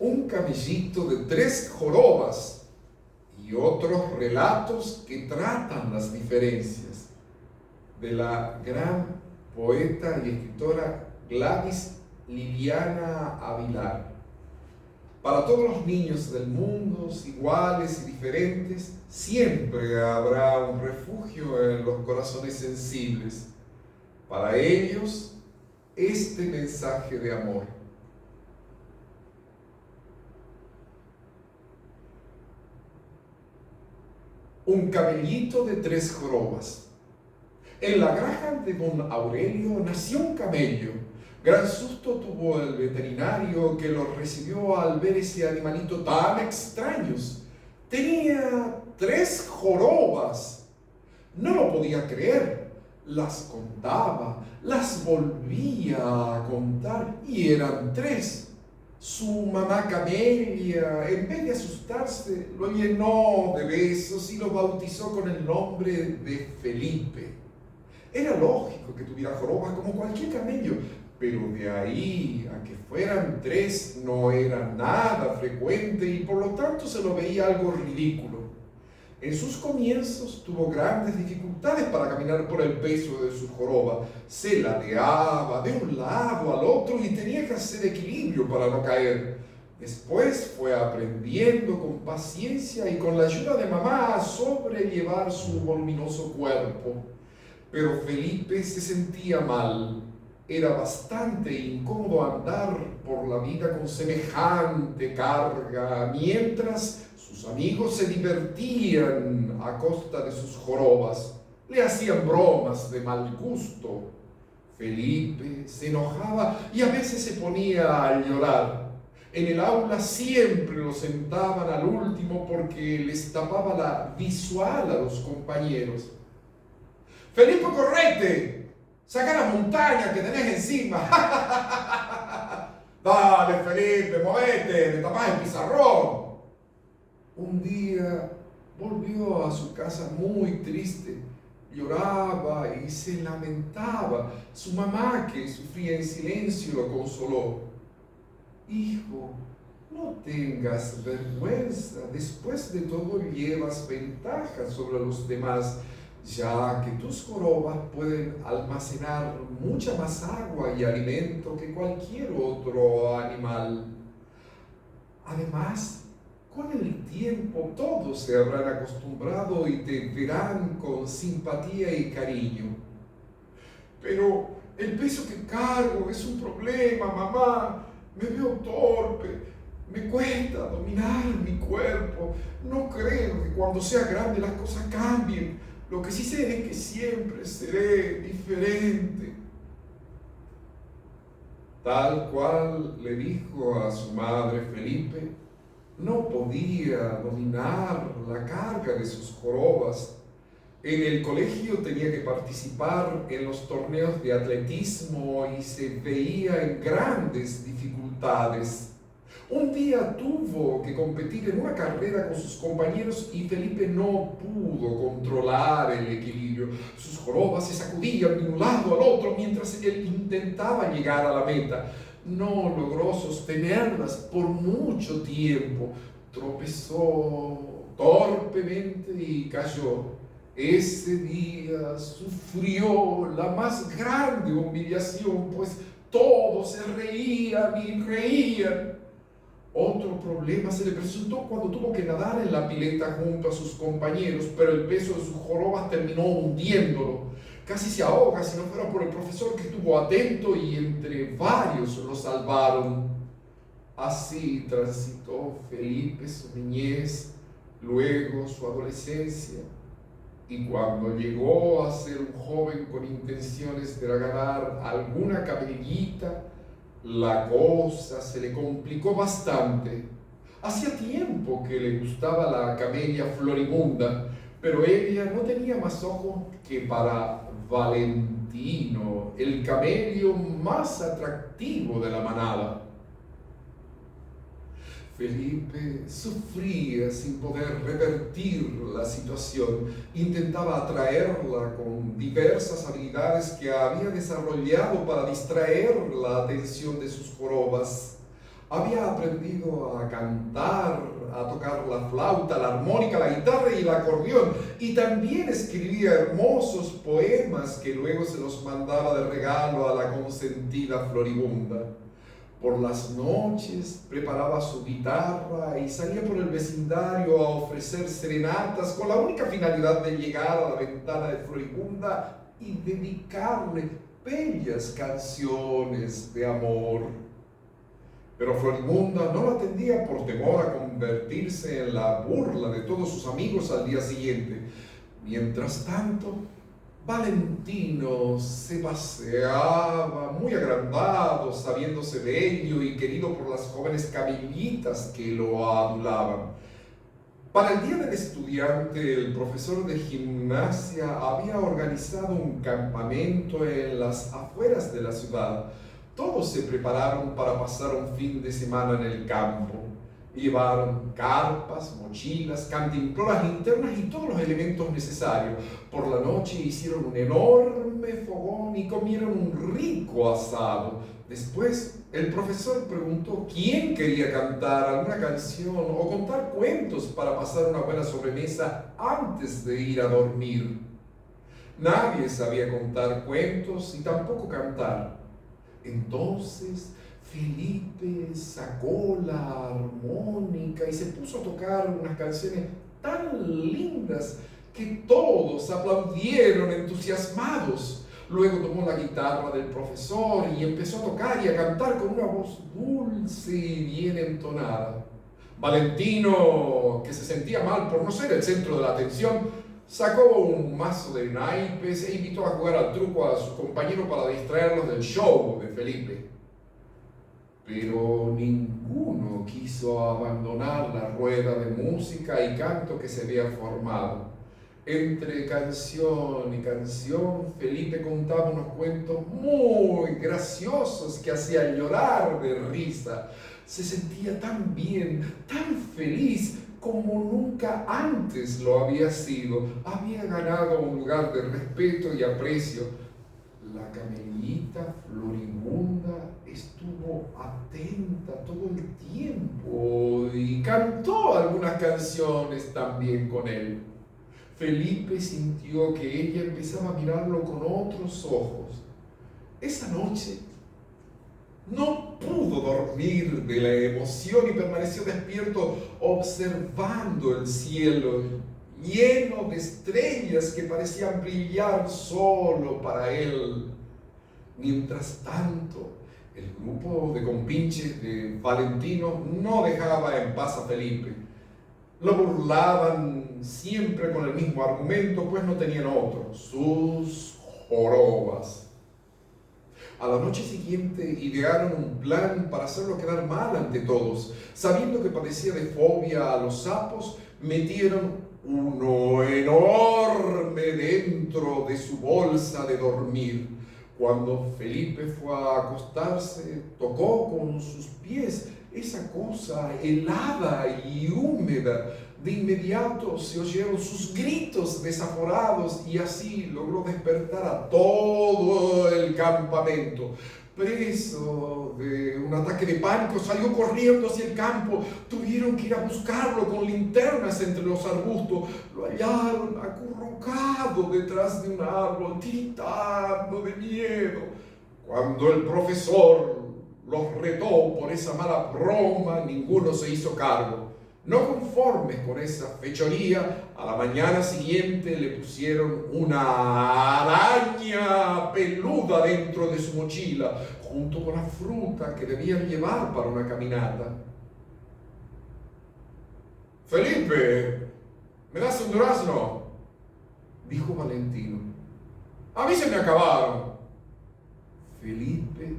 Un camellito de 3 jorobas y otros relatos que tratan las diferencias de la gran poeta y escritora Gladys Liliana Avilar. Para todos los niños del mundo, iguales y diferentes, siempre habrá un refugio en los corazones sensibles. Para ellos, este mensaje de amor. Un camellito de 3 jorobas. En la granja de don Aurelio nació un camello. Gran susto tuvo el veterinario que lo recibió al ver ese animalito tan extraños. Tenía 3 jorobas. No lo podía creer. Las contaba, las volvía a contar y eran 3. Su mamá Camelia, en vez de asustarse, lo llenó de besos y lo bautizó con el nombre de Felipe. Era lógico que tuviera jorobas como cualquier camello, pero de ahí a que fueran 3 no era nada frecuente y por lo tanto se lo veía algo ridículo. En sus comienzos tuvo grandes dificultades para caminar por el peso de su joroba. Se ladeaba de un lado al otro y tenía que hacer equilibrio para no caer. Después fue aprendiendo con paciencia y con la ayuda de mamá a sobrellevar su voluminoso cuerpo. Pero Felipe se sentía mal. Era bastante incómodo andar por la vida con semejante carga, mientras sus amigos se divertían a costa de sus jorobas. Le hacían bromas de mal gusto. Felipe se enojaba y a veces se ponía a llorar. En el aula siempre lo sentaban al último porque les tapaba la visual a los compañeros. ¡Felipe, correte! ¡Saca la montaña que tenés encima! ¡Dale, Felipe, movete! ¡Me tapás el pizarrón! Un día volvió a su casa muy triste. Lloraba y se lamentaba. Su mamá, que sufría en silencio, lo consoló. Hijo, no tengas vergüenza. Después de todo llevas ventaja sobre los demás, ya que tus jorobas pueden almacenar mucha más agua y alimento que cualquier otro animal. Además, con el tiempo todos se habrán acostumbrado y te verán con simpatía y cariño. Pero el peso que cargo es un problema, mamá. Me veo torpe. Me cuesta dominar mi cuerpo. No creo que cuando sea grande las cosas cambien. Lo que sí sé es que siempre seré diferente. Tal cual le dijo a su madre Felipe, no podía dominar la carga de sus jorobas. En el colegio tenía que participar en los torneos de atletismo y se veía en grandes dificultades. Un día tuvo que competir en una carrera con sus compañeros y Felipe no pudo controlar el equilibrio. Sus jorobas se sacudían de un lado al otro mientras él intentaba llegar a la meta. No logró sostenerlas por mucho tiempo. Tropezó torpemente y cayó. Ese día sufrió la más grande humillación, pues todos se reían y reían. Otro problema se le presentó cuando tuvo que nadar en la pileta junto a sus compañeros, pero el peso de sus jorobas terminó hundiéndolo. Casi se ahoga si no fuera por el profesor que estuvo atento y entre varios lo salvaron. Así transitó Felipe su niñez, luego su adolescencia, y cuando llegó a ser un joven con intenciones de ganar alguna camellita, la cosa se le complicó bastante. Hacía tiempo que le gustaba la camelia floribunda, pero ella no tenía más ojos que para Valentino, el camello más atractivo de la manada. Felipe sufría sin poder revertir la situación. Intentaba atraerla con diversas habilidades que había desarrollado para distraer la atención de sus jorobas. Había aprendido a cantar, a tocar la flauta, la armónica, la guitarra y el acordeón. Y también escribía hermosos poemas que luego se los mandaba de regalo a la consentida Floribunda. Por las noches preparaba su guitarra y salía por el vecindario a ofrecer serenatas con la única finalidad de llegar a la ventana de Floribunda y dedicarle bellas canciones de amor. Pero Floribunda no lo atendía por temor a convertirse en la burla de todos sus amigos al día siguiente. Mientras tanto, Valentino se paseaba muy agrandado, sabiéndose bello y querido por las jóvenes camellitas que lo adulaban. Para el Día del Estudiante, el profesor de gimnasia había organizado un campamento en las afueras de la ciudad. Todos se prepararon para pasar un fin de semana en el campo. Llevaron carpas, mochilas, cantimploras, linternas y todos los elementos necesarios. Por la noche hicieron un enorme fogón y comieron un rico asado. Después, el profesor preguntó quién quería cantar alguna canción o contar cuentos para pasar una buena sobremesa antes de ir a dormir. Nadie sabía contar cuentos y tampoco cantar. Entonces, Felipe sacó la armónica y se puso a tocar unas canciones tan lindas que todos aplaudieron entusiasmados. Luego tomó la guitarra del profesor y empezó a tocar y a cantar con una voz dulce y bien entonada. Valentino, que se sentía mal por no ser el centro de la atención, sacó un mazo de naipes e invitó a jugar al truco a su compañero para distraerlos del show de Felipe. Pero ninguno quiso abandonar la rueda de música y canto que se había formado. Entre canción y canción, Felipe contaba unos cuentos muy graciosos que hacían llorar de risa. Se sentía tan bien, tan feliz como nunca antes lo había sido. Había ganado un lugar de respeto y aprecio. La camellita Floribunda estuvo atenta todo el tiempo y cantó algunas canciones también con él. Felipe sintió que ella empezaba a mirarlo con otros ojos. Esa noche no pudo dormir de la emoción y permaneció despierto observando el cielo lleno de estrellas que parecían brillar solo para él. Mientras tanto, el grupo de compinches de Valentino no dejaba en paz a Felipe. Lo burlaban siempre con el mismo argumento, pues no tenían otro: sus jorobas. A la noche siguiente idearon un plan para hacerlo quedar mal ante todos. Sabiendo que padecía de fobia a los sapos, metieron uno enorme dentro de su bolsa de dormir. Cuando Felipe fue a acostarse, tocó con sus pies esa cosa helada y húmeda. De inmediato se oyeron sus gritos desaforados y así logró despertar a todo el campamento. Preso de un ataque de pánico, salió corriendo hacia el campo. Tuvieron que ir a buscarlo con linternas entre los arbustos. Lo hallaron acurrucado detrás de un árbol, tiritando de miedo. Cuando el profesor los retó por esa mala broma, ninguno se hizo cargo. No conformes con esa fechoría, a la mañana siguiente le pusieron una araña peluda dentro de su mochila, junto con la fruta que debían llevar para una caminata. «Felipe, ¿me das un durazno?», dijo Valentino. «A mí se me acabaron». Felipe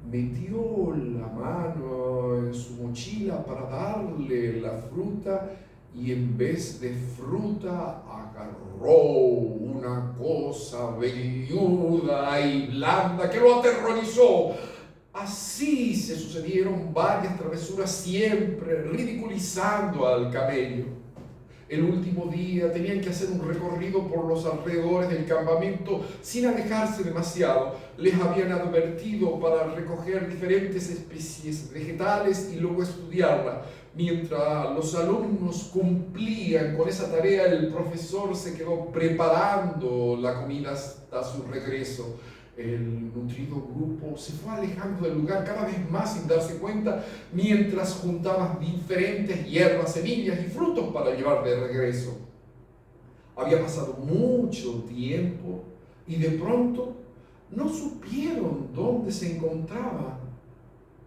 metió la mano en su mochila para darle la fruta y en vez de fruta agarró una cosa velluda y blanda que lo aterrorizó. Así se sucedieron varias travesuras, siempre ridiculizando al camello. El último día tenían que hacer un recorrido por los alrededores del campamento sin alejarse demasiado. Les habían advertido para recoger diferentes especies vegetales y luego estudiarla. Mientras los alumnos cumplían con esa tarea, el profesor se quedó preparando la comida hasta su regreso. El nutrido grupo se fue alejando del lugar cada vez más sin darse cuenta, mientras juntaban diferentes hierbas, semillas y frutos para llevar de regreso. Había pasado mucho tiempo y de pronto no supieron dónde se encontraban.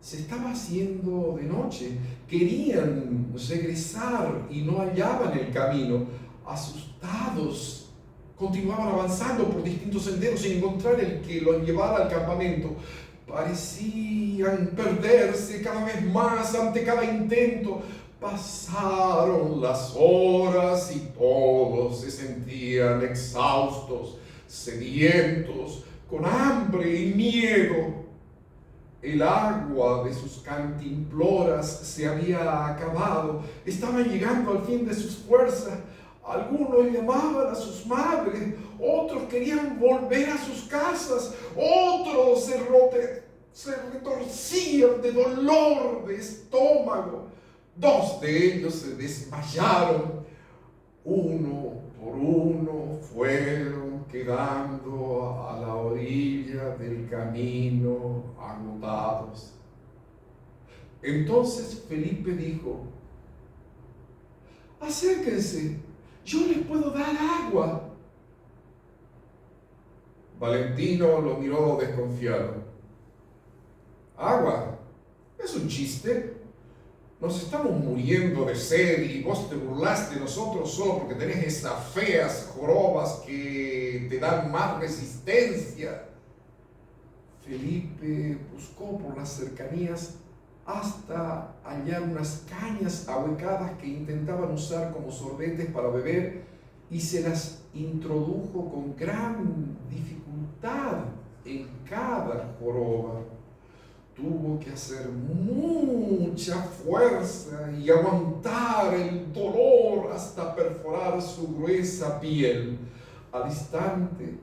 Se estaba haciendo de noche. Querían regresar y no hallaban el camino. Asustados, continuaban avanzando por distintos senderos sin encontrar el que los llevara al campamento. Parecían perderse cada vez más ante cada intento. Pasaron las horas y todos se sentían exhaustos, sedientos, con hambre y miedo. El agua de sus cantimploras se había acabado. Estaban llegando al fin de sus fuerzas. Algunos llamaban a sus madres, otros querían volver a sus casas, otros se retorcían de dolor de estómago. 2 de ellos se desmayaron. Uno por uno fueron quedando a la orilla del camino agotados. Entonces Felipe dijo: acérquense, yo les puedo dar agua. Valentino lo miró desconfiado. ¿Agua? ¿Es un chiste? Nos estamos muriendo de sed y vos te burlaste de nosotros solo porque tenés esas feas jorobas que te dan más resistencia. Felipe buscó por las cercanías hasta hallar unas cañas ahuecadas que intentaban usar como sorbetes para beber y se las introdujo con gran dificultad en cada joroba. Tuvo que hacer mucha fuerza y aguantar el dolor hasta perforar su gruesa piel. Al instante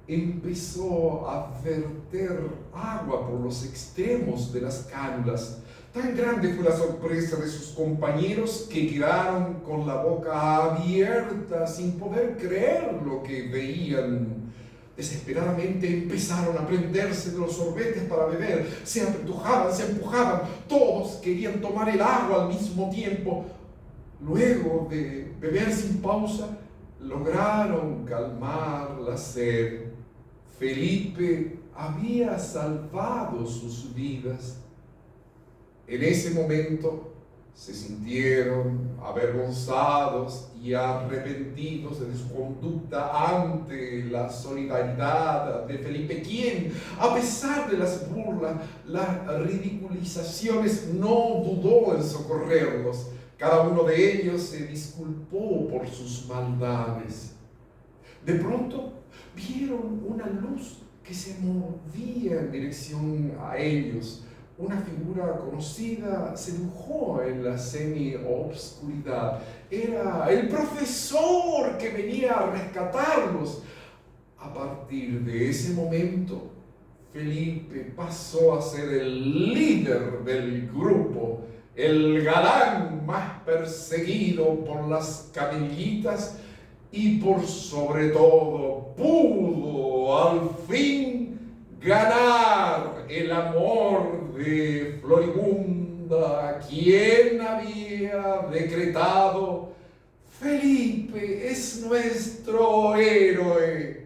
empezó a verter agua por los extremos de las cánulas. Tan grande fue la sorpresa de sus compañeros que quedaron con la boca abierta sin poder creer lo que veían. Desesperadamente empezaron a prenderse de los sorbetes para beber. Se apretujaban, se empujaban. Todos querían tomar el agua al mismo tiempo. Luego de beber sin pausa, lograron calmar la sed. Felipe había salvado sus vidas. En ese momento se sintieron avergonzados y arrepentidos de su conducta ante la solidaridad de Felipe, quien, a pesar de las burlas, las ridiculizaciones, no dudó en socorrerlos. Cada uno de ellos se disculpó por sus maldades. De pronto vieron una luz que se movía en dirección a ellos. Una figura conocida se dibujó en la semi-obscuridad. Era el profesor que venía a rescatarlos. A partir de ese momento, Felipe pasó a ser el líder del grupo, el galán más perseguido por las camellitas y por sobre todo pudo al fin ganar el amor de Florimunda, quien había decretado: Felipe es nuestro héroe.